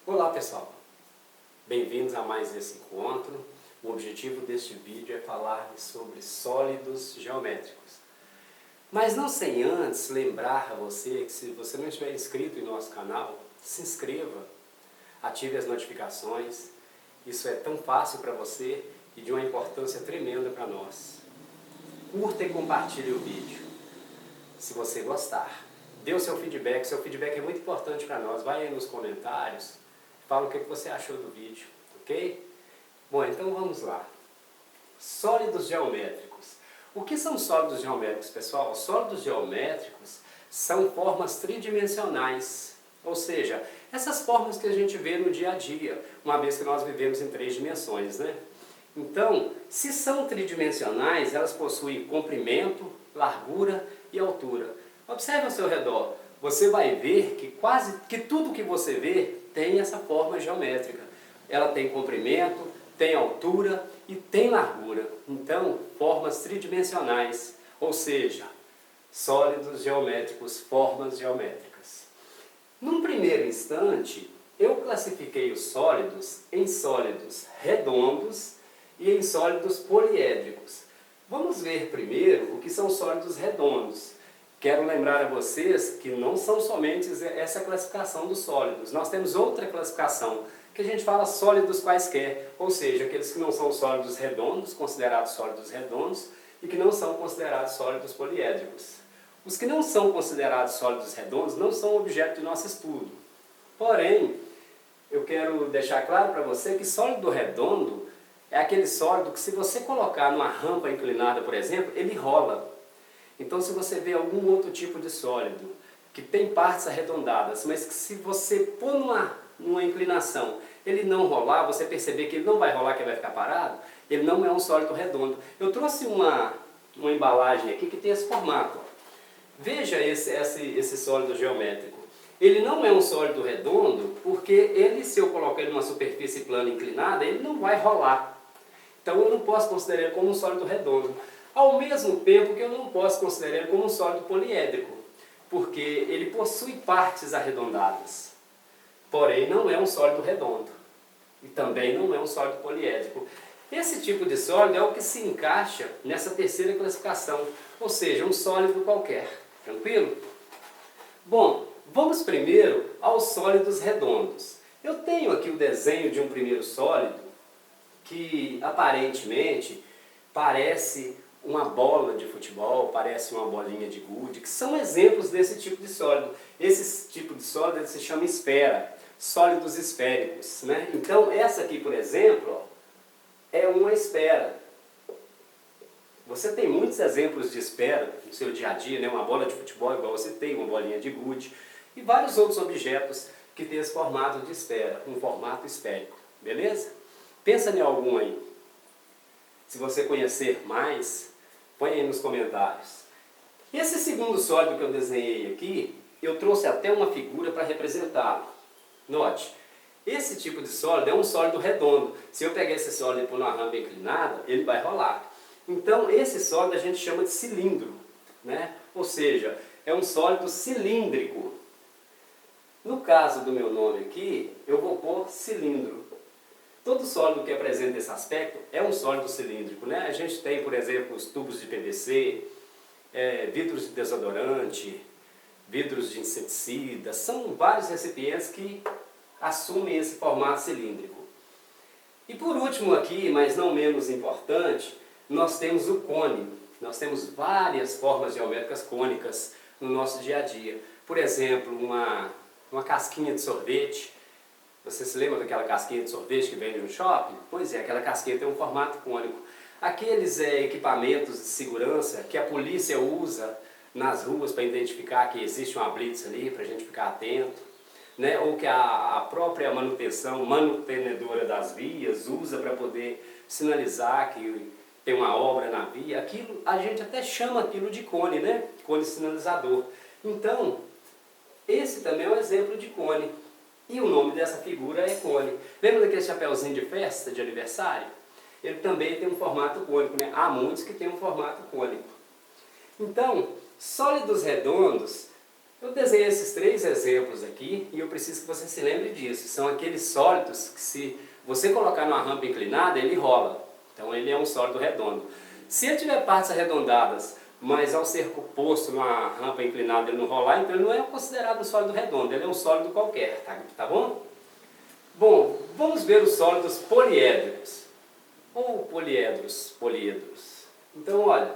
Olá pessoal, bem-vindos a mais esse encontro. O objetivo deste vídeo é falar sobre sólidos geométricos. Mas não sem antes lembrar a você que se você não estiver inscrito em nosso canal, se inscreva, ative as notificações. Isso é tão fácil para você e de uma importância tremenda para nós. Curta e compartilhe o vídeo, se você gostar. Dê o seu feedback é muito importante para nós. Vai aí nos comentários, fala o que você achou do vídeo, ok? Bom, então vamos lá. Sólidos geométricos. O que são sólidos geométricos, pessoal? Sólidos geométricos são formas tridimensionais, ou seja, essas formas que a gente vê no dia a dia, uma vez que nós vivemos em 3 dimensões, né? Então, se são tridimensionais, elas possuem comprimento, largura e altura. Observe ao seu redor, você vai ver que quase que tudo que você vê tem essa forma geométrica. Ela tem comprimento, tem altura e tem largura. Então, formas tridimensionais, ou seja, sólidos geométricos, formas geométricas. Num primeiro instante, eu classifiquei os sólidos em sólidos redondos e em sólidos poliédricos. Vamos ver primeiro o que são sólidos redondos. Quero lembrar a vocês que não são somente essa classificação dos sólidos. Nós temos outra classificação, que a gente fala sólidos quaisquer, ou seja, aqueles que não são sólidos redondos, considerados sólidos redondos, e que não são considerados sólidos poliédricos. Os que não são considerados sólidos redondos não são objeto de nosso estudo. Porém, eu quero deixar claro para você que sólido redondo é aquele sólido que, se você colocar numa rampa inclinada, por exemplo, ele rola. Então, se você vê algum outro tipo de sólido que tem partes arredondadas, mas que se você pôr numa inclinação, ele não rolar, você perceber que ele não vai rolar, que ele vai ficar parado, ele não é um sólido redondo. Eu trouxe uma embalagem aqui que tem esse formato. Veja esse sólido geométrico. Ele não é um sólido redondo porque ele, se eu colocar ele numa superfície plana inclinada, ele não vai rolar. Então eu não posso considerar ele como um sólido redondo. Ao mesmo tempo que eu não posso considerar ele como um sólido poliédrico, porque ele possui partes arredondadas. Porém, não é um sólido redondo. E também não é um sólido poliédrico. Esse tipo de sólido é o que se encaixa nessa terceira classificação, ou seja, um sólido qualquer. Tranquilo? Bom, vamos primeiro aos sólidos redondos. Eu tenho aqui o desenho de um primeiro sólido que aparentemente parece uma bola de futebol, parece uma bolinha de gude, que são exemplos desse tipo de sólido. Esse tipo de sólido se chama esfera, sólidos esféricos, né? Então, essa aqui, por exemplo, ó, é uma esfera. Você tem muitos exemplos de esfera no seu dia a dia, né? Uma bola de futebol igual você tem, uma bolinha de gude, e vários outros objetos que têm esse formato de esfera, um formato esférico, beleza? Pensa em algum aí. Se você conhecer mais, põe aí nos comentários. Esse segundo sólido que eu desenhei aqui, eu trouxe até uma figura para representá-lo. Note, esse tipo de sólido é um sólido redondo. Se eu pegar esse sólido e pôr numa rampa inclinada, ele vai rolar. Então, esse sólido a gente chama de cilindro, né? Ou seja, é um sólido cilíndrico. No caso do meu nome aqui, eu vou pôr cilindro. Todo sólido que apresenta esse aspecto é um sólido cilíndrico, né? A gente tem, por exemplo, os tubos de PVC, vidros de desodorante, vidros de inseticida. São vários recipientes que assumem esse formato cilíndrico. E por último aqui, mas não menos importante, nós temos o cone. Nós temos várias formas geométricas cônicas no nosso dia a dia. Por exemplo, uma casquinha de sorvete. Você se lembra daquela casquinha de sorvete que vende no shopping? Pois é, aquela casquinha tem um formato cônico. Aqueles equipamentos de segurança que a polícia usa nas ruas para identificar que existe uma blitz ali, para a gente ficar atento, né? Ou que a própria manutenedora das vias usa para poder sinalizar que tem uma obra na via. Aquilo, a gente até chama aquilo de cone, né? Cone sinalizador. Então, esse também é um exemplo de cone. E o nome dessa figura é cone. Lembra daquele chapeuzinho de festa, de aniversário? Ele também tem um formato cônico, né? Há muitos que têm um formato cônico. Então, sólidos redondos Eu desenhei esses 3 exemplos aqui e eu preciso que você se lembre disso. São aqueles sólidos que, se você colocar numa rampa inclinada, ele rola. Então ele é um sólido redondo. Se ele tiver partes arredondadas, mas ao ser posto numa rampa inclinada ele não rolar, então ele não é considerado um sólido redondo, ele é um sólido qualquer, tá bom? Bom, vamos ver os sólidos poliédricos, ou poliedros. Então, olha,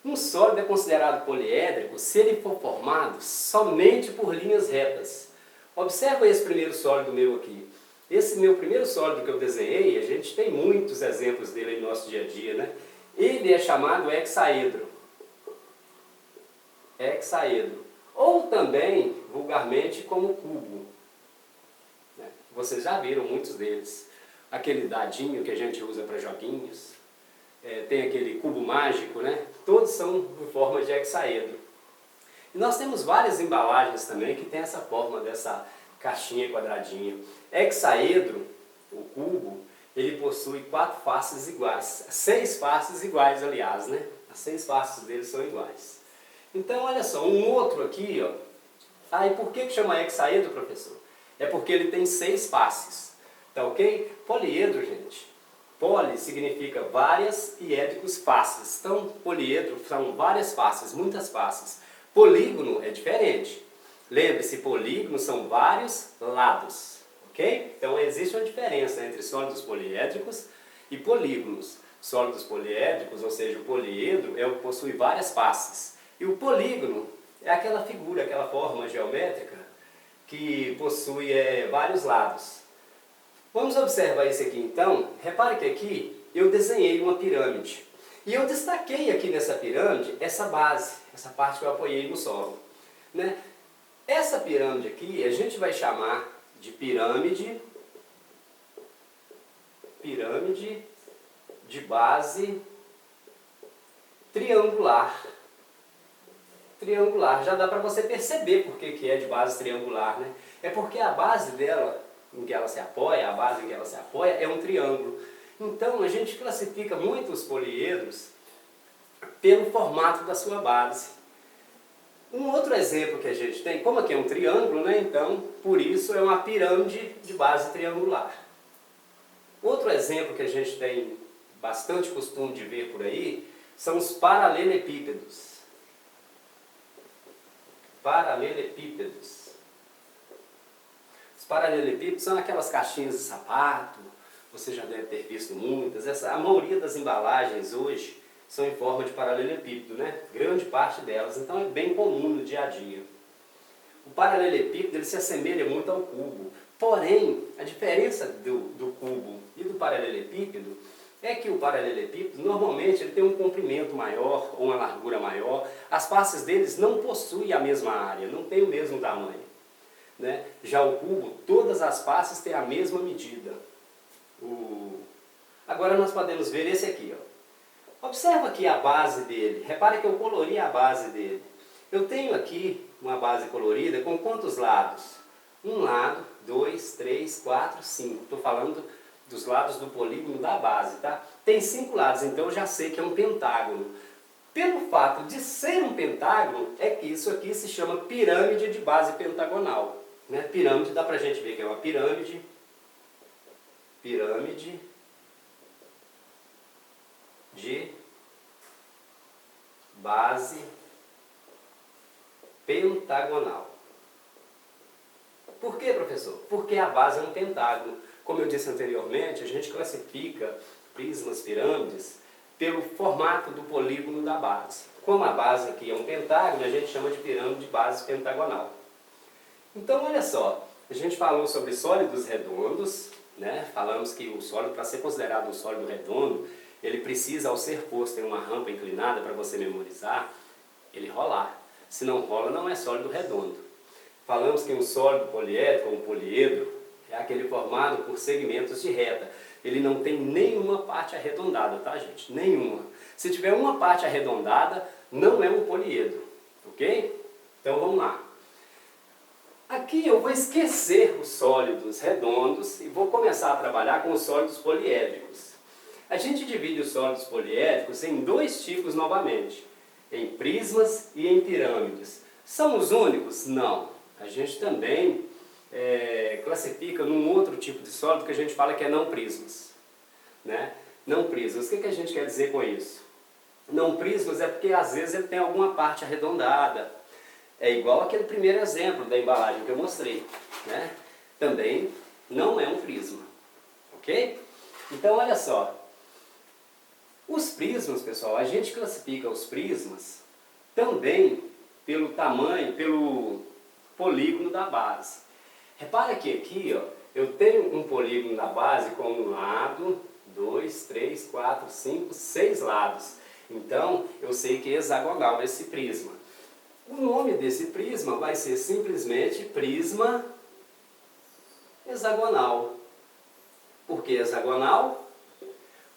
um sólido é considerado poliédrico se ele for formado somente por linhas retas. Observa esse primeiro sólido meu aqui. Esse meu primeiro sólido que eu desenhei, a gente tem muitos exemplos dele no nosso dia a dia, né? Ele é chamado hexaedro. Ou também, vulgarmente, como cubo. Vocês já viram muitos deles. Aquele dadinho que a gente usa para joguinhos. Tem aquele cubo mágico, né? Todos são em forma de hexaedro. E nós temos várias embalagens também que tem essa forma dessa caixinha quadradinha. Hexaedro, o cubo, ele possui 4 faces iguais. 6 faces iguais, aliás, né? As 6 faces dele são iguais. Então, olha só, um outro aqui, ó. Ah, e por que chama hexaedro, professor? É porque ele tem 6 faces, tá ok? Poliedro, gente. Poli significa várias e édricos faces. Então, poliedro são várias faces, muitas faces. Polígono é diferente. Lembre-se, polígono são vários lados, ok? Então, existe uma diferença entre sólidos poliédricos e polígonos. Sólidos poliédricos, ou seja, o poliedro, é o que possui várias faces. E o polígono é aquela figura, aquela forma geométrica que possui vários lados. Vamos observar isso aqui então. Repare que aqui eu desenhei uma pirâmide. E eu destaquei aqui nessa pirâmide essa base, essa parte que eu apoiei no solo, né? Essa pirâmide aqui a gente vai chamar de pirâmide de base triangular. Já dá para você perceber por que é de base triangular, né? É porque a base dela, em que ela se apoia, é um triângulo. Então a gente classifica muito os poliedros pelo formato da sua base. Um outro exemplo que a gente tem, como aqui é um triângulo, né? Então por isso é uma pirâmide de base triangular. Outro exemplo que a gente tem bastante costume de ver por aí são os paralelepípedos. Os paralelepípedos são aquelas caixinhas de sapato, você já deve ter visto muitas. A maioria das embalagens hoje são em forma de paralelepípedo, né? Grande parte delas, então é bem comum no dia a dia. O paralelepípedo ele se assemelha muito ao cubo, porém a diferença do cubo e do paralelepípedo é que o paralelepípedo normalmente ele tem um comprimento maior ou uma largura maior. As faces deles não possuem a mesma área, não tem o mesmo tamanho, né? Já o cubo, todas as faces têm a mesma medida. Agora nós podemos ver esse aqui, ó. Observa aqui a base dele. Repare que eu colori a base dele. Eu tenho aqui uma base colorida com quantos lados? Um lado, 2, 3, 4, 5. Estou falando dos lados do polígono da base, tá? Tem 5 lados, então eu já sei que é um pentágono. Pelo fato de ser um pentágono, é que isso aqui se chama pirâmide de base pentagonal, né? Pirâmide, dá pra gente ver que é uma pirâmide de base pentagonal. Por quê, professor? Porque a base é um pentágono. Como eu disse anteriormente, a gente classifica prismas, pirâmides, pelo formato do polígono da base. Como a base aqui é um pentágono, a gente chama de pirâmide de base pentagonal. Então, olha só, a gente falou sobre sólidos redondos, né? Falamos que o sólido, para ser considerado um sólido redondo, ele precisa, ao ser posto em uma rampa inclinada para você memorizar, ele rolar. Se não rola, não é sólido redondo. Falamos que um sólido poliédrico ou um poliedro é aquele formado por segmentos de reta. Ele não tem nenhuma parte arredondada, tá, gente? Nenhuma. Se tiver uma parte arredondada, não é um poliedro, ok? Então vamos lá. Aqui eu vou esquecer os sólidos redondos e vou começar a trabalhar com os sólidos poliédricos. A gente divide os sólidos poliédricos em 2 tipos novamente, em prismas e em pirâmides. São os únicos? Não. A gente também classifica num outro tipo de sólido que a gente fala que é não prismas. Né? Não prismas. O que a gente quer dizer com isso? Não prismas é porque às vezes ele tem alguma parte arredondada. É igual aquele primeiro exemplo da embalagem que eu mostrei. Né? Também não é um prisma. Ok? Então olha só. Os prismas, pessoal, a gente classifica os prismas também pelo tamanho, pelo polígono da base. Repara que aqui, ó, eu tenho um polígono da base com um lado, 2, 3, 4, 5, 6 lados. Então, eu sei que é hexagonal esse prisma. O nome desse prisma vai ser simplesmente prisma hexagonal. Por que hexagonal?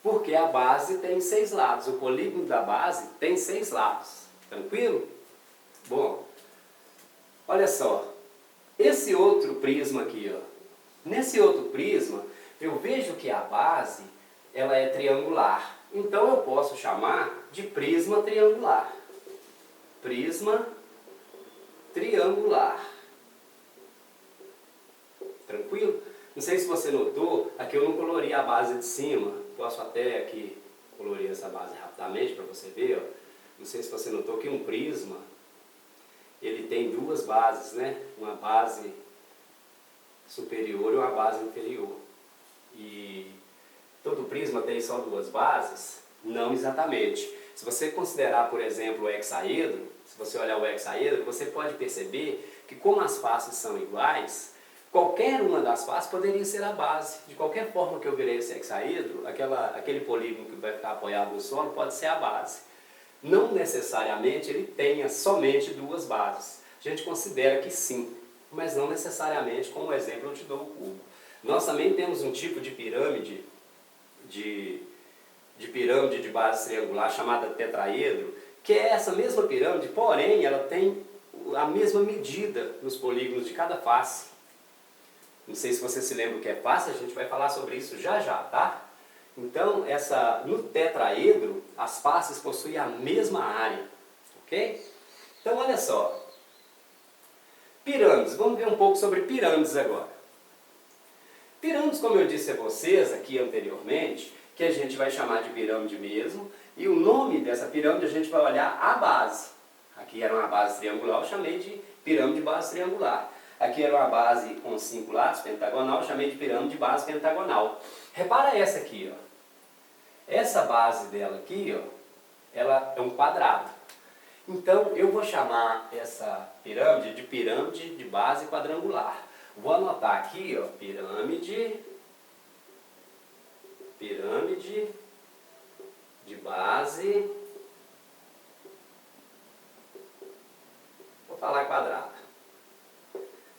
Porque a base tem 6 lados. O polígono da base tem 6 lados. Tranquilo? Bom, olha só. Esse outro prisma aqui, ó. Nesse outro prisma, eu vejo que a base ela é triangular. Então eu posso chamar de prisma triangular. Prisma triangular. Tranquilo? Não sei se você notou, aqui eu não colori a base de cima. Posso até aqui colorir essa base rapidamente para você ver. Ó. Não sei se você notou que um prisma, ele tem duas bases, né? Uma base superior e uma base inferior. E todo prisma tem só duas bases? Não exatamente. Se você considerar, por exemplo, o hexaedro, se você olhar o hexaedro, você pode perceber que como as faces são iguais, qualquer uma das faces poderia ser a base. De qualquer forma que eu virei esse hexaedro, aquele polígono que vai ficar apoiado no solo pode ser a base. Não necessariamente ele tenha somente duas bases. A gente considera que sim, mas não necessariamente, como exemplo eu te dou o cubo. Nós também temos um tipo de pirâmide de base triangular chamada tetraedro, que é essa mesma pirâmide, porém ela tem a mesma medida nos polígonos de cada face. Não sei se você se lembra o que é face, a gente vai falar sobre isso já já, tá? Então, no tetraedro, as faces possuem a mesma área, ok? Então, olha só. Pirâmides, vamos ver um pouco sobre pirâmides agora. Pirâmides, como eu disse a vocês aqui anteriormente, que a gente vai chamar de pirâmide mesmo, e o nome dessa pirâmide a gente vai olhar a base. Aqui era uma base triangular, eu chamei de pirâmide de base triangular. Aqui era uma base com 5 lados, pentagonal, eu chamei de pirâmide de base pentagonal. Repara essa aqui, ó. Essa base dela aqui, ó, ela é um quadrado. Então, eu vou chamar essa pirâmide de base quadrangular. Vou anotar aqui, ó, pirâmide de base, vou falar quadrada,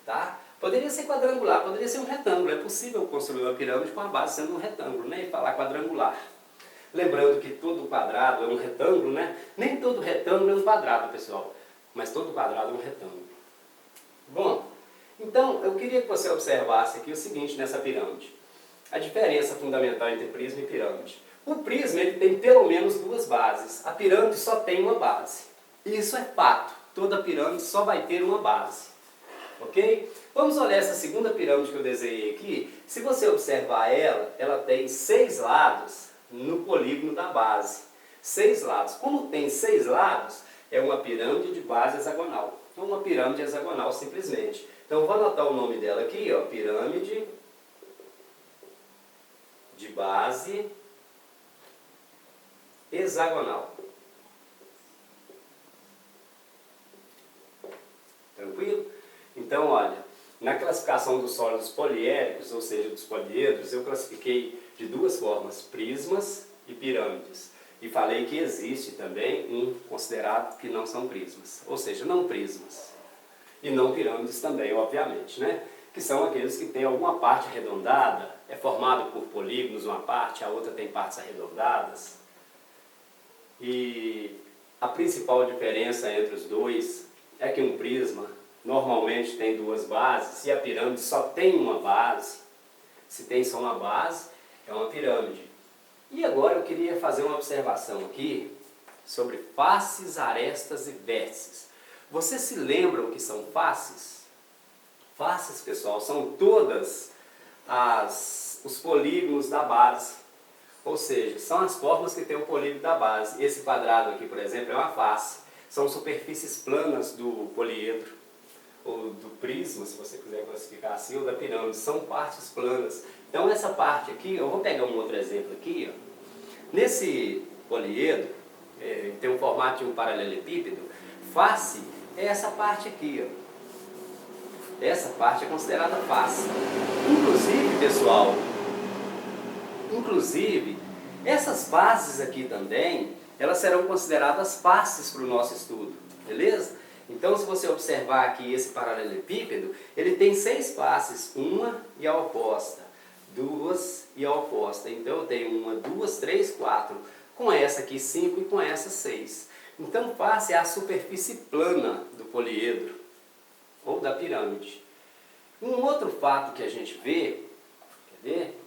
tá? Poderia ser quadrangular, poderia ser um retângulo. É possível construir uma pirâmide com a base sendo um retângulo, né? E falar quadrangular. Lembrando que todo quadrado é um retângulo, né? Nem todo retângulo é um quadrado, pessoal. Mas todo quadrado é um retângulo. Bom, então eu queria que você observasse aqui o seguinte nessa pirâmide. A diferença fundamental entre prisma e pirâmide. O prisma ele tem pelo menos duas bases. A pirâmide só tem uma base. Isso é fato. Toda pirâmide só vai ter uma base. Ok? Vamos olhar essa segunda pirâmide que eu desenhei aqui. Se você observar ela tem 6 lados no polígono da base. 6 lados. Como tem 6 lados, é uma pirâmide de base hexagonal. É uma pirâmide hexagonal simplesmente. Então, vou anotar o nome dela aqui, ó, pirâmide de base hexagonal. Tranquilo? Então, olha, na classificação dos sólidos poliédricos, ou seja, dos poliedros, eu classifiquei de duas formas, prismas e pirâmides. E falei que existe também um considerado que não são prismas, ou seja, não prismas. E não pirâmides também, obviamente, né? Que são aqueles que têm alguma parte arredondada, é formado por polígonos uma parte, a outra tem partes arredondadas. E a principal diferença entre os dois é que um prisma normalmente tem duas bases, e a pirâmide só tem uma base. Se tem só uma base, é uma pirâmide. E agora eu queria fazer uma observação aqui sobre faces, arestas e vértices. Vocês se lembram o que são faces? Faces, pessoal, são todas os polígonos da base. Ou seja, são as formas que tem o polígono da base. Esse quadrado aqui, por exemplo, é uma face. São superfícies planas do poliedro, ou do prisma, se você quiser classificar assim, ou da pirâmide. São partes planas. Então essa parte aqui, eu vou pegar um outro exemplo aqui. Ó. Nesse poliedro, tem um formato de um paralelepípedo. Face é essa parte aqui. Ó. Essa parte é considerada face. Inclusive, pessoal, essas faces aqui também, elas serão consideradas faces para o nosso estudo, beleza? Então, se você observar aqui esse paralelepípedo, ele tem 6 faces, uma e a oposta, 2 e a oposta. Então, eu tenho 1, 2, 3, 4, com essa aqui 5 e com essa 6. Então, face é a superfície plana do poliedro, ou da pirâmide. Um outro fato que a gente vê, quer ver?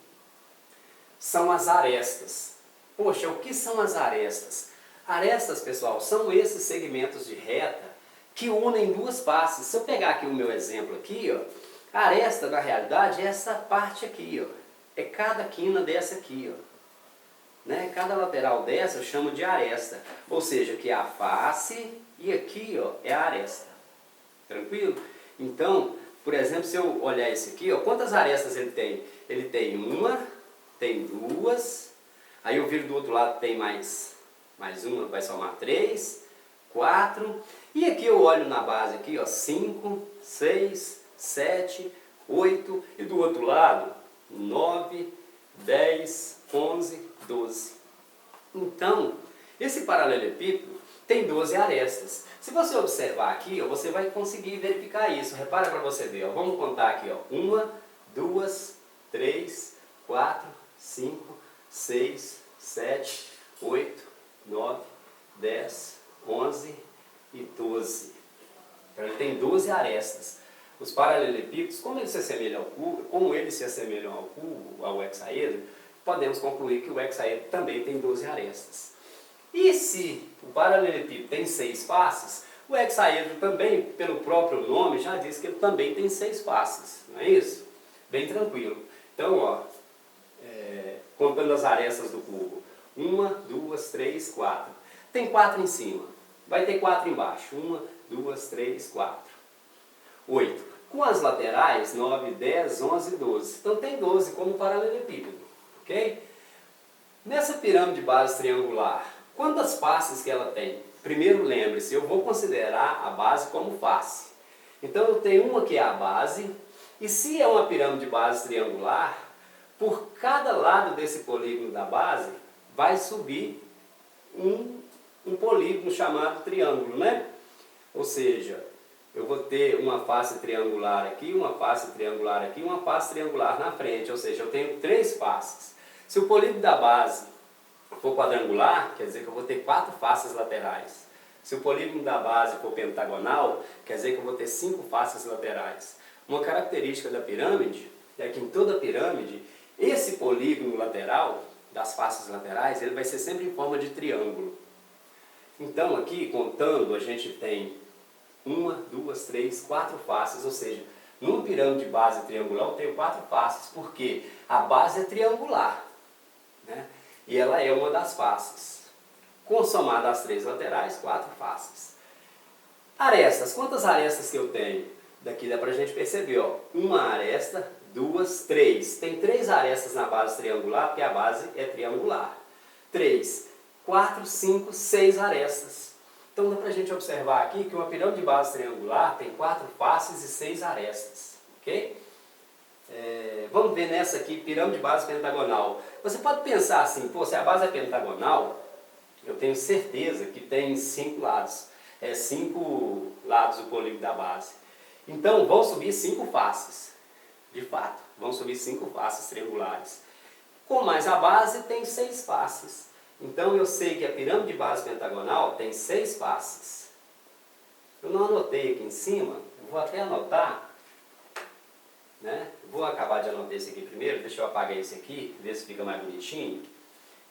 São as arestas. Poxa, o que são as arestas? Arestas, pessoal, são esses segmentos de reta que unem duas faces. Se eu pegar aqui o meu exemplo aqui, ó, a aresta, na realidade, é essa parte aqui, ó. É cada quina dessa aqui, ó. Né? Cada lateral dessa eu chamo de aresta. Ou seja, aqui é a face e aqui, ó, é a aresta. Tranquilo? Então, por exemplo, se eu olhar esse aqui, ó, quantas arestas ele tem? Ele tem uma, tem duas, aí eu viro do outro lado, tem mais uma, vai somar 3, 4, e aqui eu olho na base aqui, ó, 5, 6, 7, 8, e do outro lado, 9, 10, 11, 12. Então, esse paralelepípedo tem 12 arestas. Se você observar aqui, ó, você vai conseguir verificar isso. Repara para você ver, ó. Vamos contar aqui, ó. 1, 2, 3, 4, 5, 6, 7, 8, 9, 10, 11 e 12. Então ele tem 12 arestas. Os paralelepípedos, como eles se assemelham ao cubo, ao hexaedro, podemos concluir que o hexaedro também tem 12 arestas. E se o paralelepípedo tem 6 faces, o hexaedro também, pelo próprio nome, já diz que ele também tem 6 faces, não é isso? Bem tranquilo. Então, ó, contando as arestas do cubo, 1, 2, 3, 4. Tem 4 em cima, vai ter 4 embaixo, 1, 2, 3, 4. 8. Com as laterais, 9, 10, 11 e 12. Então tem 12 como paralelepípedo, ok? Nessa pirâmide base triangular, quantas faces que ela tem? Primeiro lembre-se, eu vou considerar a base como face. Então eu tenho uma que é a base, e se é uma pirâmide base triangular, por cada lado desse polígono da base, vai subir um polígono chamado triângulo, né? Ou seja, eu vou ter uma face triangular aqui, uma face triangular aqui, uma face triangular na frente, ou seja, eu tenho 3 faces. Se o polígono da base for quadrangular, quer dizer que eu vou ter 4 faces laterais. Se o polígono da base for pentagonal, quer dizer que eu vou ter 5 faces laterais. Uma característica da pirâmide é que em toda pirâmide, esse polígono lateral, das faces laterais, ele vai ser sempre em forma de triângulo. Então aqui, contando, a gente tem 1, 2, 3, 4 faces, ou seja, numa pirâmide base triangular eu tenho 4 faces, porque a base é triangular, né? E ela é uma das faces. Somada às 3 laterais, 4 faces. Arestas, quantas arestas que eu tenho? Daqui dá pra gente perceber, ó, uma aresta, 2, 3. Tem 3 arestas na base triangular, porque a base é triangular. 3, 4, 5, 6 arestas. Então dá pra gente observar aqui que uma pirâmide de base triangular tem 4 faces e 6 arestas, ok? Vamos ver nessa aqui, pirâmide de base pentagonal. Você pode pensar assim, pô, se a base é pentagonal, eu tenho certeza que tem 5 lados. 5 lados o polígono da base. Então vão subir 5 faces. De fato, vão subir 5 faces triangulares. Com mais a base tem 6 faces. Então eu sei que a pirâmide de base pentagonal tem 6 faces. Eu não anotei aqui em cima, eu vou até anotar, né? Vou acabar de anotar esse aqui primeiro, deixa eu apagar esse aqui, ver se fica mais bonitinho.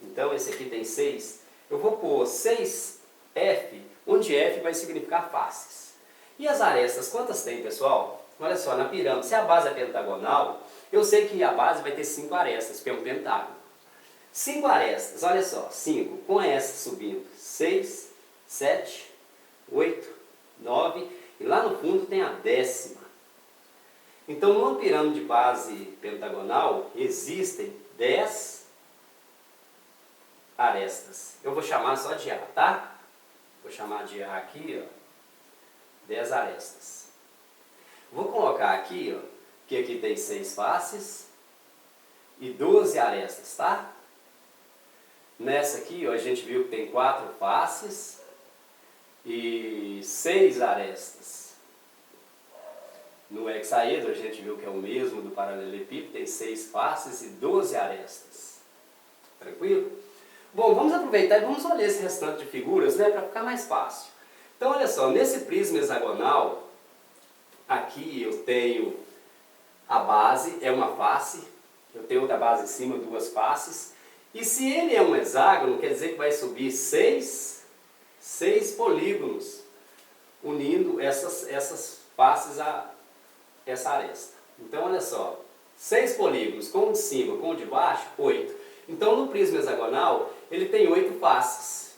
Então esse aqui tem 6. Eu vou pôr 6F, onde F vai significar faces. E as arestas, quantas tem, pessoal? Olha só, na pirâmide, se a base é pentagonal, eu sei que a base vai ter 5 arestas, porque é um pentágono. 5 arestas, olha só, 5, com essa subindo, 6, 7, 8, 9, e lá no fundo tem a 10ª. Então, numa pirâmide de base pentagonal, existem 10 arestas. Eu vou chamar só de A, tá? Vou chamar de A aqui, ó, 10 arestas. Vou colocar aqui, ó, que aqui tem 6 faces e 12 arestas, tá? Nessa aqui, ó, a gente viu que tem 4 faces e 6 arestas. No hexaedro, a gente viu que é o mesmo do paralelepípedo, tem 6 faces e 12 arestas. Tranquilo? Bom, vamos aproveitar e vamos olhar esse restante de figuras, né, para ficar mais fácil. Então, olha só, nesse prisma hexagonal, aqui eu tenho a base, é uma face, eu tenho outra base em cima, 2 faces, e se ele é um hexágono, quer dizer que vai subir 6 polígonos, unindo essas faces a essa aresta. Então, olha só, 6 polígonos, com o de cima, com o de baixo, 8. Então, no prisma hexagonal, ele tem 8 faces.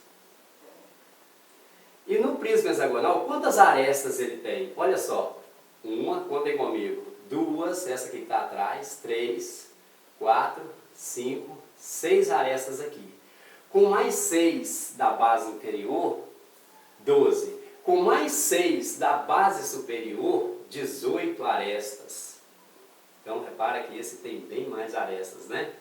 E no prisma hexagonal, quantas arestas ele tem? Olha só, uma, contem comigo, 2, essa aqui que está atrás, 3, 4, 5, 6 arestas aqui. Com mais 6 da base inferior, 12. Com mais 6 da base superior, 18 arestas. Então, repara que esse tem bem mais arestas, né?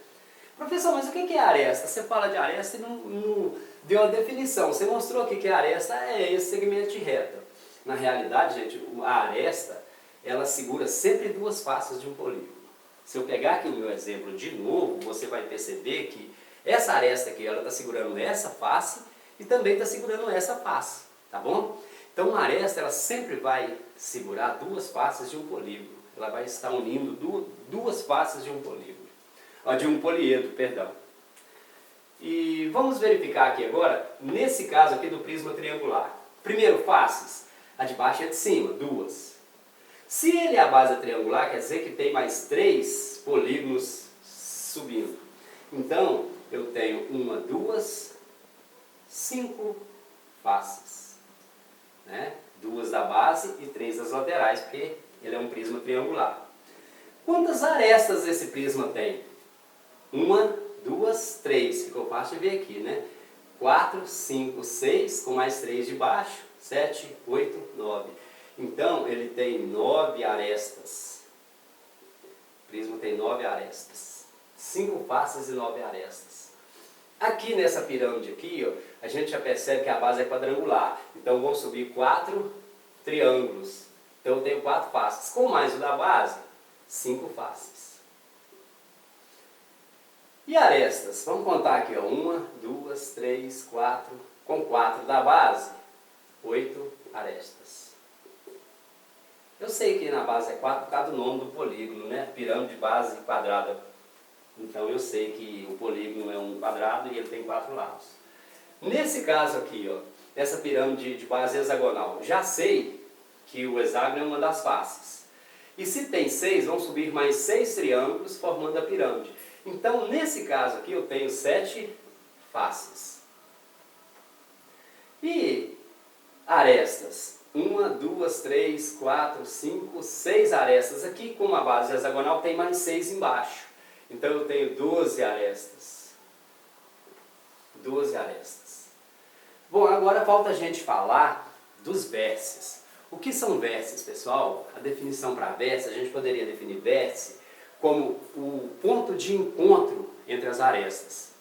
Professor, mas o que é aresta? Você fala de aresta e não deu uma definição. Você mostrou que a aresta é esse segmento de reta. Na realidade, gente, a aresta, ela segura sempre 2 faces de um polígono. Se eu pegar aqui o meu exemplo de novo, você vai perceber que essa aresta aqui, ela está segurando essa face e também está segurando essa face, tá bom? Então, uma aresta, ela sempre vai segurar 2 faces de um polígono. Ela vai estar unindo 2 faces de um polígono. De um poliedro, perdão. E vamos verificar aqui agora, nesse caso aqui do prisma triangular. Primeiro, faces. A de baixo e a de cima, 2. Se ele é a base triangular, quer dizer que tem mais 3 polígonos subindo. Então, eu tenho 1, 2, 5 faces. Né? 2 da base e 3 das laterais, porque ele é um prisma triangular. Quantas arestas esse prisma tem? 1, 2, 3, ficou fácil de ver aqui, né? 4, 5, 6, com mais 3 de baixo, 7, 8, 9. Então, ele tem 9 arestas. O prisma tem 9 arestas. 5 faces e 9 arestas. Aqui nessa pirâmide aqui, ó, a gente já percebe que a base é quadrangular. Então, vão subir 4 triângulos. Então, eu tenho 4 faces. Com mais o da base, 5 faces. E arestas? Vamos contar aqui, ó. 1, 2, 3, 4. Com 4 da base, 8 arestas. Eu sei que na base é 4 por causa do nome do polígono, né? Pirâmide, base quadrada. Então eu sei que o polígono é um quadrado e ele tem 4 lados. Nesse caso aqui, ó, essa pirâmide de base hexagonal, já sei que o hexágono é uma das faces. E se tem 6, vão subir mais 6 triângulos formando a pirâmide. Então, nesse caso aqui, eu tenho 7 faces. E arestas? 1, 2, 3, 4, 5, 6 arestas. Aqui, com a base hexagonal, tem mais 6 embaixo. Então, eu tenho 12 arestas. 12 arestas. Bom, agora falta a gente falar dos vértices. O que são vértices, pessoal? A definição para vértice, a gente poderia definir vértice como o ponto de encontro entre as arestas.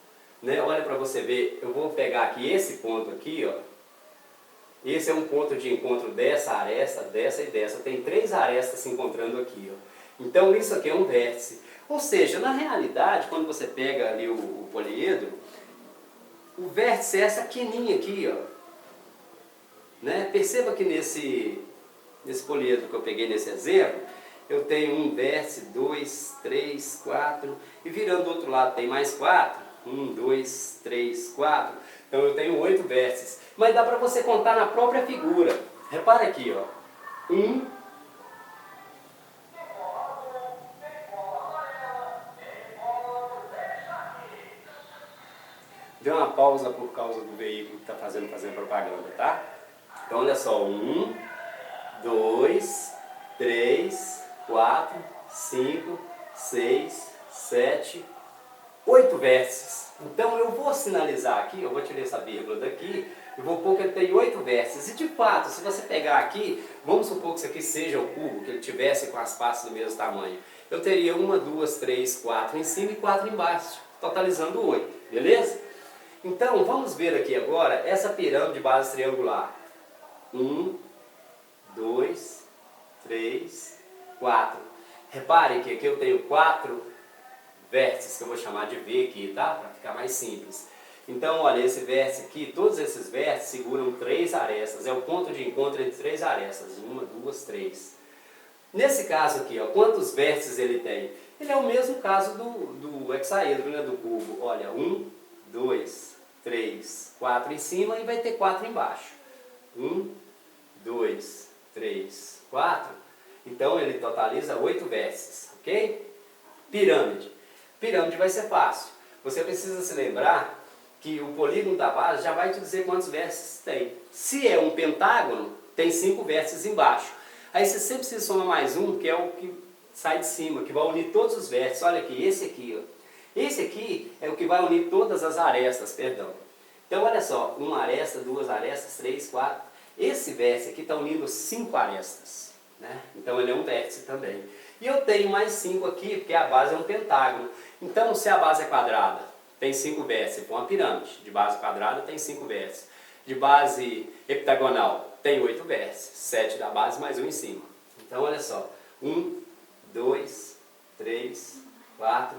Né? Olha para você ver, eu vou pegar aqui esse ponto aqui, ó. Esse é um ponto de encontro dessa aresta, dessa e dessa. Tem 3 arestas se encontrando aqui, ó. Então isso aqui é um vértice. Ou seja, na realidade, quando você pega ali o poliedro, o vértice é essa quininha aqui, ó. Né? Perceba que nesse poliedro que eu peguei nesse exemplo, eu tenho um vértice, 2, 3, 4, e virando do outro lado tem mais 4, 1, 2, 3, 4, então eu tenho 8 vértices. Mas dá para você contar na própria figura. Repara aqui, ó. 1. Deu uma pausa por causa do veículo que está fazendo propaganda, tá? Então olha só, 1, 2, 3, 4, 5, 6, 7, 8 vértices. Então eu vou sinalizar aqui, eu vou tirar essa vírgula daqui, e vou pôr que ele tem 8 vértices. E de fato, se você pegar aqui, vamos supor que isso aqui seja o cubo, que ele tivesse com as partes do mesmo tamanho. Eu teria 1, 2, 3, 4 em cima e 4 embaixo, totalizando 8, beleza? Então vamos ver aqui agora essa pirâmide de base triangular. 1, 2, 3, 4. Reparem que aqui eu tenho 4 vértices, que eu vou chamar de V aqui, tá? Para ficar mais simples. Então, olha, esse vértice aqui, todos esses vértices seguram 3 arestas. É o ponto de encontro entre 3 arestas. 1, 2, 3. Nesse caso aqui, ó, quantos vértices ele tem? Ele é o mesmo caso do hexaedro, né, do cubo. Olha, 1, 2, 3, 4 em cima e vai ter 4 embaixo. 1, 2, 3, 4. Então ele totaliza 8 vértices, ok? Pirâmide. Pirâmide vai ser fácil. Você precisa se lembrar que o polígono da base já vai te dizer quantos vértices tem. Se é um pentágono, tem 5 vértices embaixo. Aí você sempre se soma mais um, que é o que sai de cima, que vai unir todos os vértices. Olha aqui, esse aqui, ó. Esse aqui é o que vai unir todas as arestas, perdão. Então olha só, 1 aresta, 2 arestas, 3, 4. Esse vértice aqui está unindo 5 arestas, né? Então ele é um vértice também. E eu tenho mais 5 aqui, porque a base é um pentágono. Então se a base é quadrada, tem 5 vértices, for uma pirâmide. De base quadrada tem 5 vértices. De base heptagonal tem 8 vértices. 7 da base mais 1 em cima. Então olha só, 1, 2, 3, 4,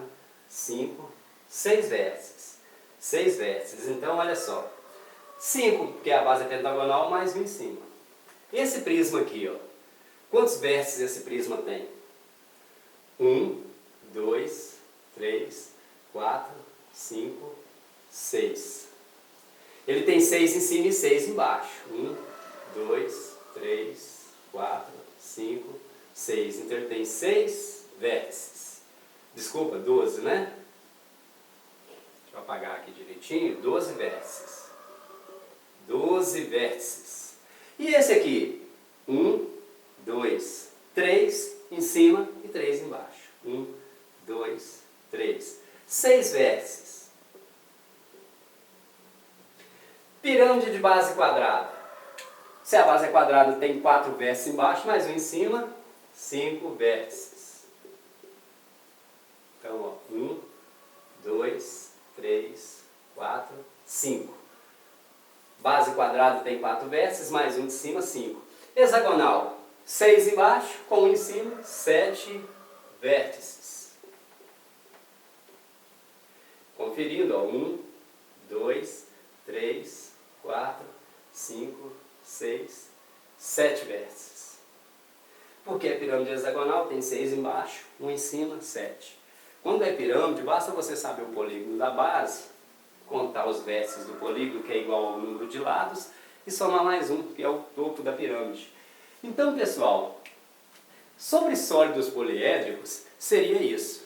5, 6 vértices. 6 vértices. Então olha só, 5, porque a base é pentagonal, mais 1 em cima. Esse prisma aqui, ó, quantos vértices esse prisma tem? 1, 2, 3, 4, 5, 6. Ele tem 6 em cima e 6 embaixo. 1, 2, 3, 4, 5, 6. Então ele tem 6 vértices. Desculpa, 12, né? Deixa eu apagar aqui direitinho. 12 vértices. 12 vértices. E esse aqui? 1, 2, 3 em cima e 3 embaixo. 1, 2, 3. 6 vértices. Pirâmide de base quadrada. Se a base é quadrada, tem 4 vértices embaixo, mais 1 em cima, 5 vértices. Então, ó, 1, 2, 3, 4, 5. Base quadrada tem 4 vértices, mais 1 de cima, 5. Hexagonal, 6 embaixo, com 1 em cima, 7 vértices. Conferindo, ó, 1, 2, 3, 4, 5, 6, 7 vértices. Porque a pirâmide hexagonal tem 6 embaixo, 1 em cima, 7. Quando é pirâmide, basta você saber o polígono da base, contar os vértices do polígono, que é igual ao número de lados, e somar mais um, que é o topo da pirâmide. Então, pessoal, sobre sólidos poliédricos, seria isso.